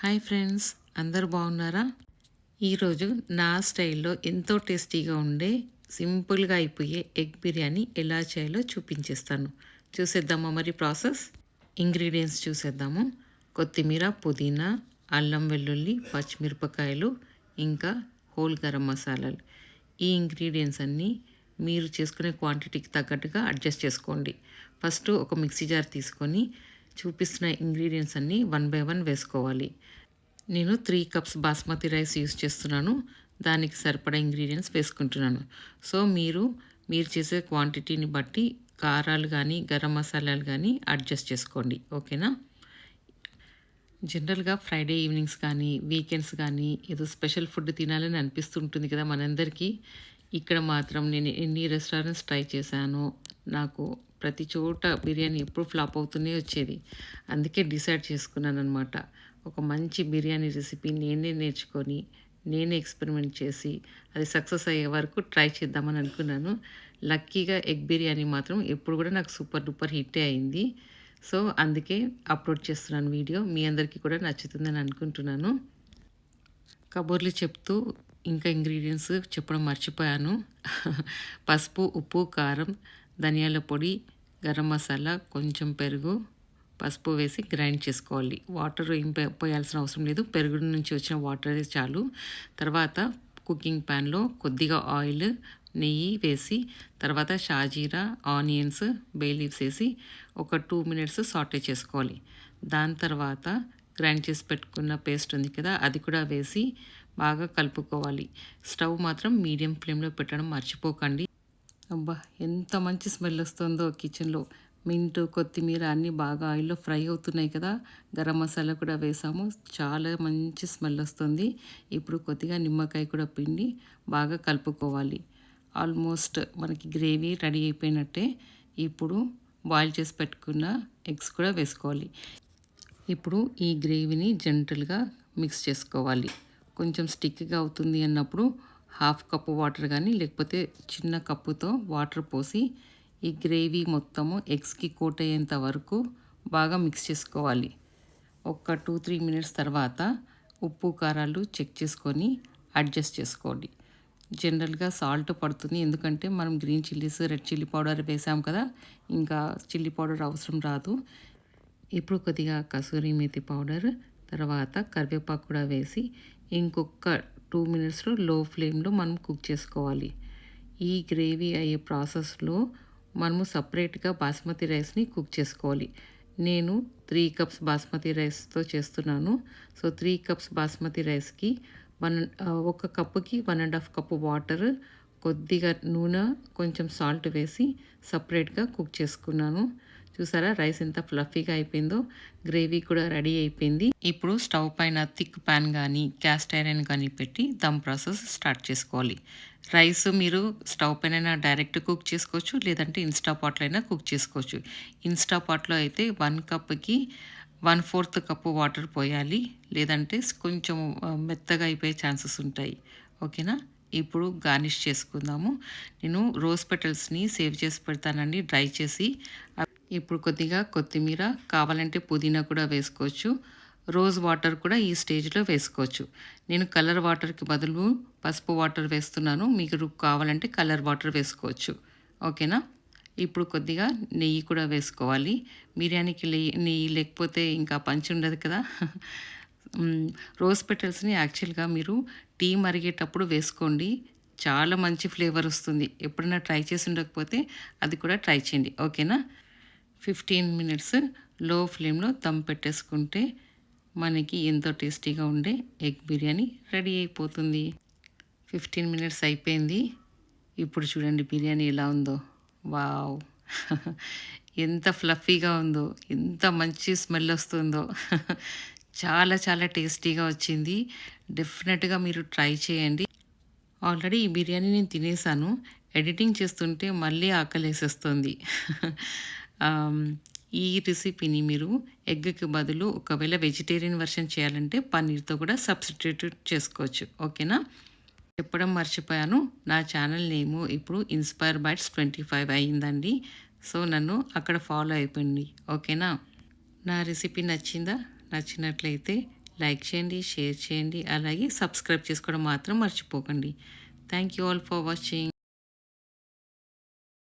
Hi friends, అందరూ బాగున్నారా? ఈరోజు నా స్టైల్లో ఎంతో టేస్టీగా ఉండే సింపుల్గా అయిపోయే ఎగ్ బిర్యానీ ఎలా చేయాలో చూపించేస్తాను. చూసేద్దామా మరి ప్రాసెస్? ఇంగ్రీడియంట్స్ చూసేద్దాము. కొత్తిమీర, పుదీనా, అల్లం వెల్లుల్లి, పచ్చిమిరపకాయలు, ఇంకా హోల్ గరం మసాలాలు. ఈ ఇంగ్రీడియంట్స్ అన్నీ మీరు చేసుకునే క్వాంటిటీకి తగ్గట్టుగా అడ్జస్ట్ చేసుకోండి. ఫస్ట్ ఒక మిక్సీ జార్ తీసుకొని చూపిస్తున్న ఇంగ్రీడియంట్స్ అన్నీ వన్ బై వన్ వేసుకోవాలి. నేను 3 కప్స్ బాస్మతి రైస్ యూస్ చేస్తున్నాను. దానికి సరిపడా ఇంగ్రీడియంట్స్ వేసుకుంటున్నాను. సో మీరు చేసే క్వాంటిటీని బట్టి కారాలు కానీ గరం మసాలాలు కానీ అడ్జస్ట్ చేసుకోండి. ఓకేనా? జనరల్గా ఫ్రైడే ఈవినింగ్స్ కానీ వీకెండ్స్ కానీ ఏదో స్పెషల్ ఫుడ్ తినాలని అనిపిస్తుంటుంది కదా మనందరికీ. ఇక్కడ మాత్రం నేను ఎన్ని రెస్టారెంట్స్ ట్రై చేశానో నాకు ప్రతి చోట బిర్యానీ ఎప్పుడు ఫ్లాప్ అవుతూనే వచ్చేది. అందుకే డిసైడ్ చేసుకున్నాను అనమాట. ఒక మంచి బిర్యానీ రెసిపీ నేనే నేర్చుకొని నేనే ఎక్స్పెరిమెంట్ చేసి అది సక్సెస్ అయ్యే వరకు ట్రై చేద్దామని అనుకున్నాను. లక్కీగా ఎగ్ బిర్యానీ మాత్రం ఎప్పుడు కూడా నాకు సూపర్ డూపర్ హిట్టే అయింది. సో అందుకే అప్లోడ్ చేస్తున్నాను వీడియో. మీ అందరికీ కూడా నచ్చుతుందని అనుకుంటున్నాను. కబుర్లు చెప్తూ ఇంకా ఇంగ్రీడియంట్స్ చెప్పడం మర్చిపోయాను. పసుపు, ఉప్పు, కారం, ధనియాల పొడి, గరం మసాలా, కొంచెం పెరుగు, పసుపు వేసి గ్రైండ్ చేసుకోవాలి. వాటర్ ఏం పోయాల్సిన అవసరం లేదు. పెరుగు నుంచి వచ్చిన వాటర్ చాలు. తర్వాత కుకింగ్ ప్యాన్లో కొద్దిగా ఆయిల్, నెయ్యి వేసి తర్వాత షాజీరా, ఆనియన్స్, బే లీవ్స్ వేసి ఒక 2 మినిట్స్ సాటే చేసుకోవాలి. దాని తర్వాత గ్రైండ్ చేసి పెట్టుకున్న పేస్ట్ ఉంది కదా, అది కూడా వేసి బాగా కలుపుకోవాలి. స్టవ్ మాత్రం మీడియం ఫ్లేమ్లో పెట్టడం మర్చిపోకండి. అబ్బా, ఎంత మంచి స్మెల్ వస్తుందో కిచెన్లో. మింట్, కొత్తిమీర అన్నీ బాగా ఆయిల్లో ఫ్రై అవుతున్నాయి కదా. గరం మసాలా కూడా వేసాము. చాలా మంచి స్మెల్ వస్తుంది. ఇప్పుడు కొద్దిగా నిమ్మకాయ కూడా పిండి బాగా కలుపుకోవాలి. ఆల్మోస్ట్ మనకి గ్రేవీ రెడీ అయిపోయినట్టే. ఇప్పుడు బాయిల్ చేసి పెట్టుకున్న ఎగ్స్ కూడా వేసుకోవాలి. ఇప్పుడు ఈ గ్రేవీని జెంటల్గా మిక్స్ చేసుకోవాలి. కొంచెం స్టిక్గా అవుతుంది అన్నప్పుడు 1/2 కప్పు వాటర్ కానీ లేకపోతే చిన్న కప్పుతో వాటర్ పోసి ఈ గ్రేవీ మొత్తము ఎగ్స్కి కోట్ అయ్యేంత వరకు బాగా మిక్స్ చేసుకోవాలి. ఒక 2-3 మినిట్స్ తర్వాత ఉప్పు కారాలు చెక్ చేసుకొని అడ్జస్ట్ చేసుకోండి. జనరల్గా సాల్ట్ పడుతుంది, ఎందుకంటే మనం green chillies, red chilli powder వేసాం కదా, ఇంకా చిల్లీ పౌడర్ అవసరం రాదు. ఇప్పుడు కొద్దిగా కసూరి మేతి పౌడర్, తర్వాత కరివేపాకు కూడా వేసి ఇంకొక 2 మినిట్స్లో లో ఫ్లేమ్లో మనం కుక్ చేసుకోవాలి. ఈ గ్రేవీ అయ్యే ప్రాసెస్లో మనము సపరేట్గా బాస్మతి రైస్ని కుక్ చేసుకోవాలి. నేను 3 కప్స్ బాస్మతి రైస్తో చేస్తున్నాను. సో 3 కప్స్ బాస్మతి రైస్కి ఒక కప్పుకి 1.5 కప్పు వాటర్, కొద్దిగా నూనె, కొంచెం సాల్ట్ వేసి సపరేట్గా కుక్ చేసుకున్నాను. చూసారా రైస్ ఎంత ఫ్లఫీగా అయిపోయిందో. గ్రేవీ కూడా రెడీ అయిపోయింది. ఇప్పుడు స్టవ్ పైన థిక్ ప్యాన్ కానీ క్యాస్ట్ ఐరన్ కానీ పెట్టి దమ్ ప్రాసెస్ స్టార్ట్ చేసుకోవాలి. రైస్ మీరు స్టవ్ పైన డైరెక్ట్ కుక్ చేసుకోవచ్చు, లేదంటే ఇన్స్టా పాట్లో అయినా కుక్ చేసుకోవచ్చు. ఇన్స్టా పాట్లో అయితే 1 కప్కి 1/4 కప్పు వాటర్ పోయాలి, లేదంటే కొంచెం మెత్తగా అయిపోయే ఛాన్సెస్ ఉంటాయి. ఓకేనా? ఇప్పుడు గార్నిష్ చేసుకుందాము. నేను రోజ్ పెటల్స్ని సేవ్ చేసి పెడతానండి, డ్రై చేసి. ఇప్పుడు కొద్దిగా కొత్తిమీర, కావాలంటే పుదీనా కూడా వేసుకోవచ్చు. రోజ్ వాటర్ కూడా ఈ స్టేజ్లో వేసుకోవచ్చు. నేను కలర్ వాటర్కి బదులు పసుపు వాటర్ వేస్తున్నాను. మీకు కావాలంటే కలర్ వాటర్ వేసుకోవచ్చు. ఓకేనా? ఇప్పుడు కొద్దిగా నెయ్యి కూడా వేసుకోవాలి. బిర్యానీకి నెయ్యి లేకపోతే ఇంకా పంచి ఉండదు కదా. రోజ్ పెటల్స్ని యాక్చువల్గా మీరు టీ మరిగేటప్పుడు వేసుకోండి, చాలా మంచి ఫ్లేవర్ వస్తుంది. ఎప్పుడైనా ట్రై చేసి ఉండకపోతే అది కూడా ట్రై చేయండి. ఓకేనా? 15 మినిట్స్ లో ఫ్లేమ్లో దమ్ పెట్టేసుకుంటే మనకి ఎంతో టేస్టీగా ఉండే ఎగ్ బిర్యానీ రెడీ అయిపోతుంది. 15 మినిట్స్ అయిపోయింది. ఇప్పుడు చూడండి బిర్యానీ ఎలా ఉందో. వావ్! ఎంత ఫ్లఫీగా ఉందో, ఎంత మంచి స్మెల్ వస్తుందో. చాలా చాలా టేస్టీగా వచ్చింది. డెఫినెట్గా మీరు ట్రై చేయండి. ఆల్రెడీ ఈ బిర్యానీ నేను తినేసాను. ఎడిటింగ్ చేస్తుంటే మళ్ళీ ఆకలేసేస్తుంది. ఈ రెసిపీని మీరు ఎగ్కి బదులు ఒకవేళ వెజిటేరియన్ వర్షన్ చేయాలంటే పన్నీర్తో కూడా సబ్స్టిట్యూట్ చేసుకోవచ్చు. ఓకేనా? చెప్పడం మర్చిపోయాను, నా ఛానల్ నేము ఇప్పుడు ఇన్స్పైర్ బైట్స్ 25 అయ్యిందండి. సో నన్ను అక్కడ ఫాలో అయిపోయింది. ఓకేనా? నా రెసిపీ నచ్చిందా? నచ్చినట్లయితే లైక్ చేయండి, షేర్ చేయండి, అలాగే సబ్స్క్రైబ్ చేసుకోవడం మాత్రం మర్చిపోకండి. Thank you all for watching.